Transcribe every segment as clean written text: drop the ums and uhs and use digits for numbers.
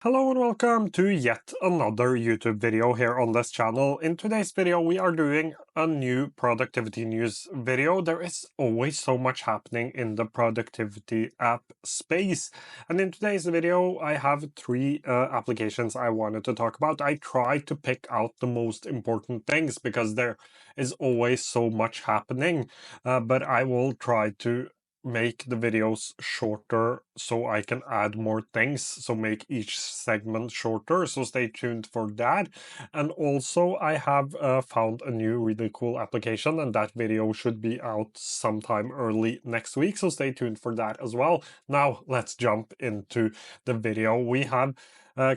Hello and welcome to yet another YouTube video here on this channel. In today's video, we are doing a new productivity news video. There is always so much happening in the productivity app space. And in today's video, I have three applications I wanted to talk about. I tried to pick out the most important things because there is always so much happening, but I will try to make the videos shorter so I can add more things, so make each segment shorter, so stay tuned for that. And also I have found a new really cool application, and that video should be out sometime early next week, so stay tuned for that as well. Now let's jump into the video. We have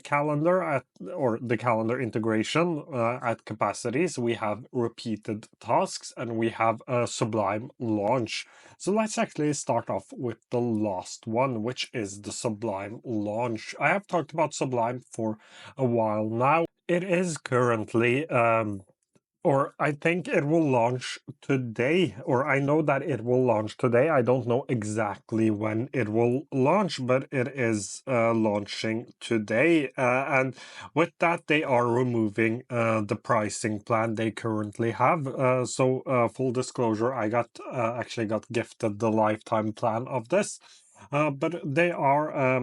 calendar or the calendar integration at capacities. We have repeated tasks, and we have a sublime launch. So let's actually start off with the last one, which is the sublime launch. I have talked about sublime for a while now. It is currently or I think it will launch today, or I know that it will launch today. I don't know exactly when it will launch, but it is launching today. And with that, they are removing the pricing plan they currently have. So full disclosure, I actually got gifted the lifetime plan of this, but they are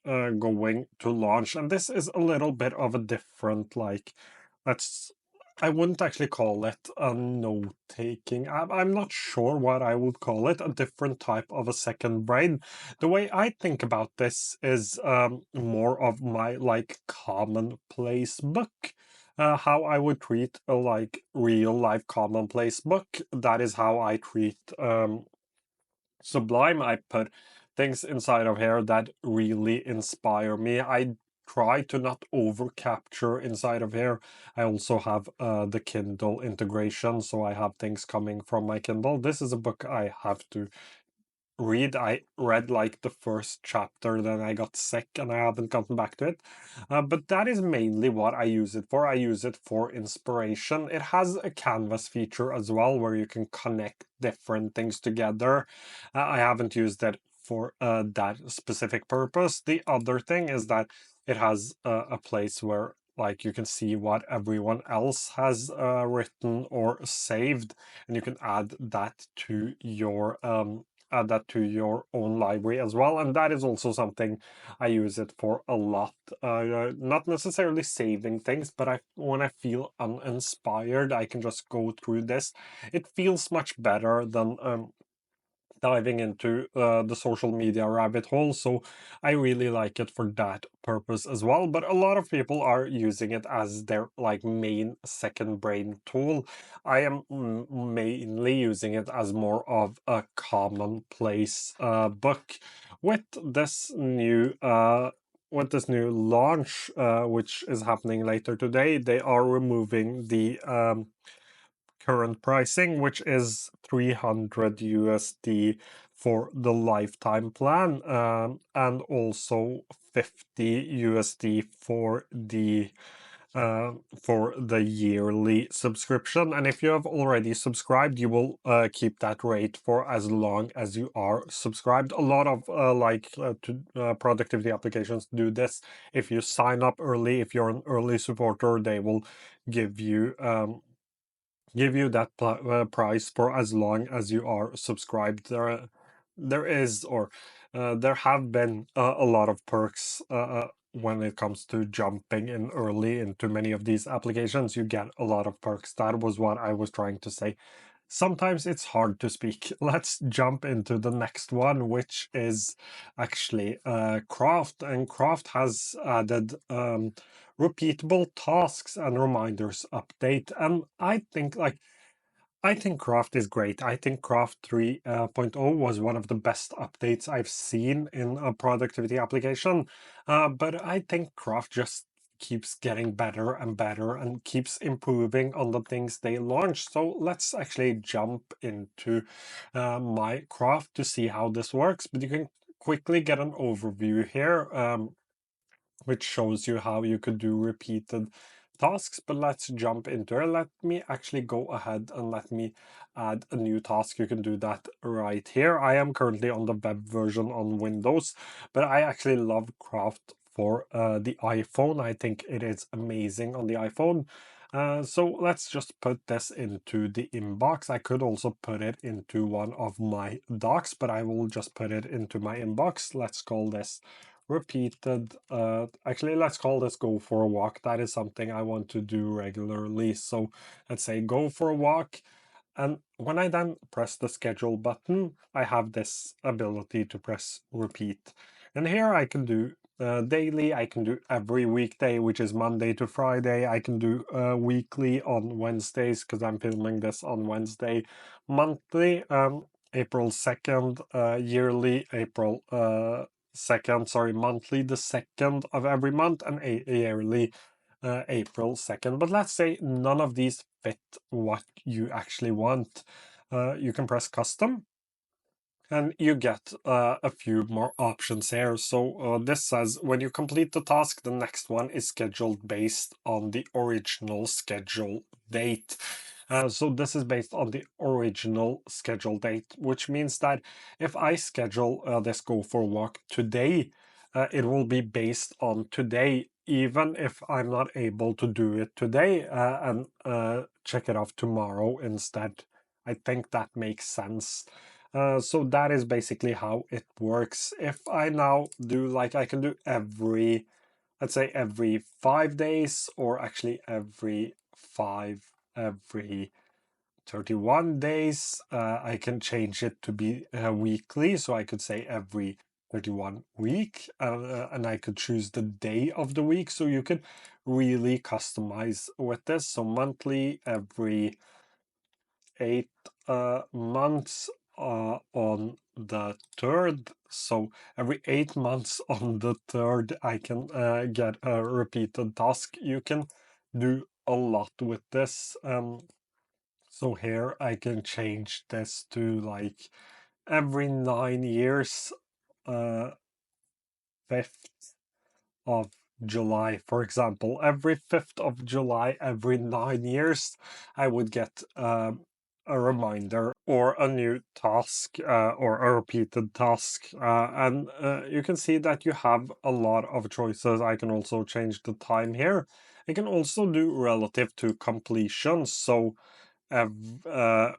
going to launch, and this is a little bit of a different, like, let's I wouldn't actually call it a note-taking app. I'm not sure what I would call it, a different type of a second brain. The way I think about this is more of my like commonplace book. How I would treat a like real life commonplace book. That is how I treat Sublime. I put things inside of here that really inspire me. I try to not over capture inside of here. I also have the Kindle integration, so I have things coming from my Kindle. This is a book I have to read. I read like the first chapter, then I got sick and I haven't gotten back to it. But that is mainly what I use it for. I use it for inspiration. It has a canvas feature as well where you can connect different things together. I haven't used that for that specific purpose. The other thing is that it has a place where like you can see what everyone else has written or saved, and you can add that to your own library as well. And that is also something I use it for a lot. Not necessarily saving things, but when I feel uninspired, I can just go through this. It feels much better than diving into the social media rabbit hole, so I really like it for that purpose as well. But a lot of people are using it as their like main second brain tool. I am mainly using it as more of a commonplace book. With this new launch, which is happening later today, they are removing the current pricing, which is 300 USD for the lifetime plan, and also 50 USD for the yearly subscription. And if you have already subscribed, you will keep that rate for as long as you are subscribed. A lot of productivity applications do this. If you sign up early, if you're an early supporter, they will give you that price for as long as you are subscribed. There have been a lot of perks when it comes to jumping in early into many of these applications. You get a lot of perks. That was what I was trying to say. Sometimes it's hard to speak. Let's jump into the next one, which is actually Craft. And Craft has added repeatable tasks and reminders update. And I think Craft is great. I think Craft 3.0 was one of the best updates I've seen in a productivity application. But I think Craft just keeps getting better and better and keeps improving on the things they launch. So let's actually jump into my Craft to see how this works. But you can quickly get an overview here, which shows you how you could do repeated tasks. But let's jump into it. Let me actually go ahead and let me add a new task. You can do that right here. I am currently on the web version on Windows, but I actually love Craft for the iPhone. I think it is amazing on the iPhone. So let's just put this into the inbox. I could also put it into one of my docs, but I will just put it into my inbox. Let's call this repeated. Actually, let's call this go for a walk. That is something I want to do regularly. So let's say go for a walk. And when I then press the schedule button, I have this ability to press repeat. And here I can do daily, I can do every weekday, which is Monday to Friday. I can do weekly on Wednesdays because I'm filming this on Wednesday. Monthly, April 2nd, yearly, April 2nd, sorry, monthly, the 2nd of every month, and yearly, April 2nd. But let's say none of these fit what you actually want. You can press custom and you get a few more options here. So this says when you complete the task, the next one is scheduled based on the original schedule date. So this is based on the original schedule date, which means that if I schedule this go for a walk today, it will be based on today, even if I'm not able to do it today and check it off tomorrow instead. I think that makes sense. So that is basically how it works. If I now do like I can do every, let's say every 5 days, or actually every 31 days, I can change it to be weekly. So I could say every 31 week, and I could choose the day of the week. So you could really customize with this. So monthly, every 8 months on the third. So every 8 months on the third, I can get a repeated task. You can do a lot with this. So here I can change this to like every 9 years, uh, 5th of July, for example. Every 5th of July, every 9 years, I would get a reminder or a new task or a repeated task. And you can see that you have a lot of choices. I can also change the time here. I can also do relative to completion. So uh,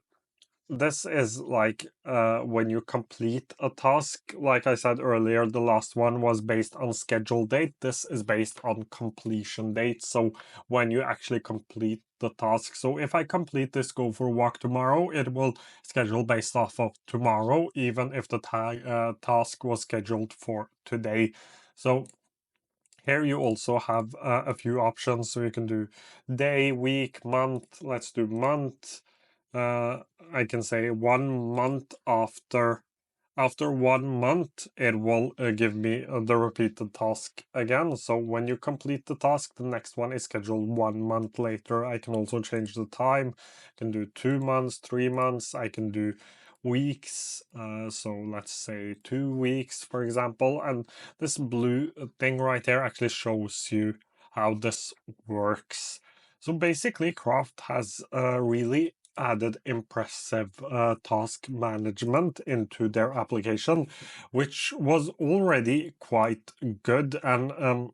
this is like when you complete a task. Like I said earlier, the last one was based on schedule date. This is based on completion date. So when you actually complete the task. So if I complete this go for a walk tomorrow, it will schedule based off of tomorrow, even if the task was scheduled for today. So here you also have a few options. So you can do day, week, month. Let's do month. I can say 1 month after 1 month, it will give me the repeated task again. So when you complete the task, the next one is scheduled 1 month later. I can also change the time. I can do 2 months, 3 months. I can do weeks. So let's say 2 weeks, for example. And this blue thing right there actually shows you how this works. So basically, Craft has really added impressive task management into their application, which was already quite good. And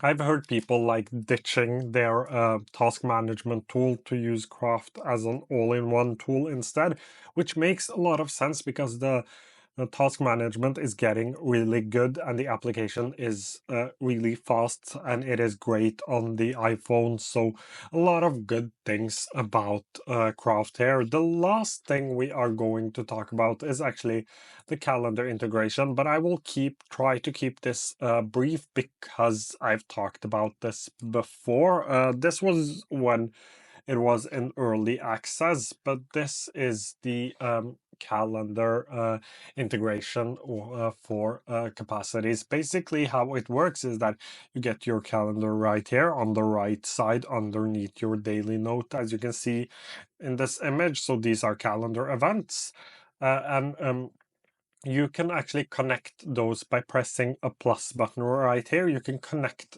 I've heard people like ditching their task management tool to use Craft as an all-in-one tool instead, which makes a lot of sense because the task management is getting really good and the application is really fast and it is great on the iPhone. So a lot of good things about Craft here. The last thing we are going to talk about is actually the calendar integration, but I will try to keep this brief because I've talked about this before. This was when it was in early access, but this is the calendar integration for capacities. Basically, how it works is that you get your calendar right here on the right side underneath your daily note, as you can see in this image. So these are calendar events. And you can actually connect those by pressing a plus button right here. You can connect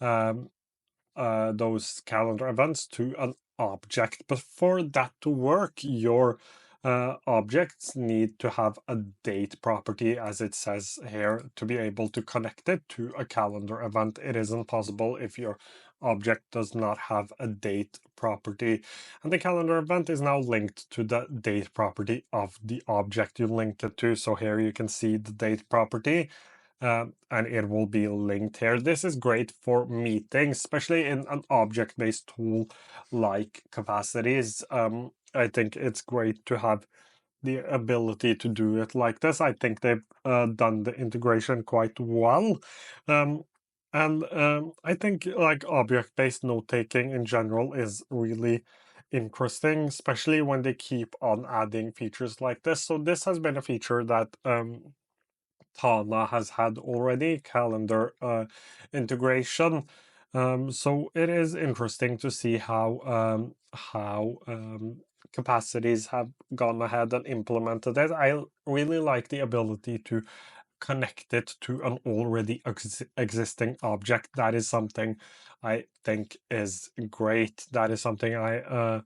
um, those calendar events to an object. But for that to work, your objects need to have a date property, as it says here, to be able to connect it to a calendar event. It isn't possible if your object does not have a date property. And the calendar event is now linked to the date property of the object you linked it to. So here you can see the date property. And it will be linked here. This is great for meetings, especially in an object-based tool like capacities. I think it's great to have the ability to do it like this. I think they've done the integration quite well. And I think like object-based note-taking in general is really interesting, especially when they keep on adding features like this. So this has been a feature that Tana has had already, calendar integration. So it is interesting to see how capacities have gone ahead and implemented it. I really like the ability to connect it to an already existing object. That is something I think is great. That is something I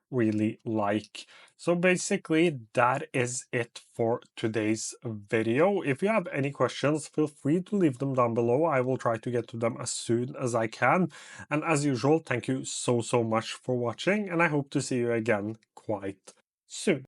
really like. So basically, that is it for today's video. If you have any questions, feel free to leave them down below. I will try to get to them as soon as I can. And as usual, thank you so much for watching, and I hope to see you again quite soon.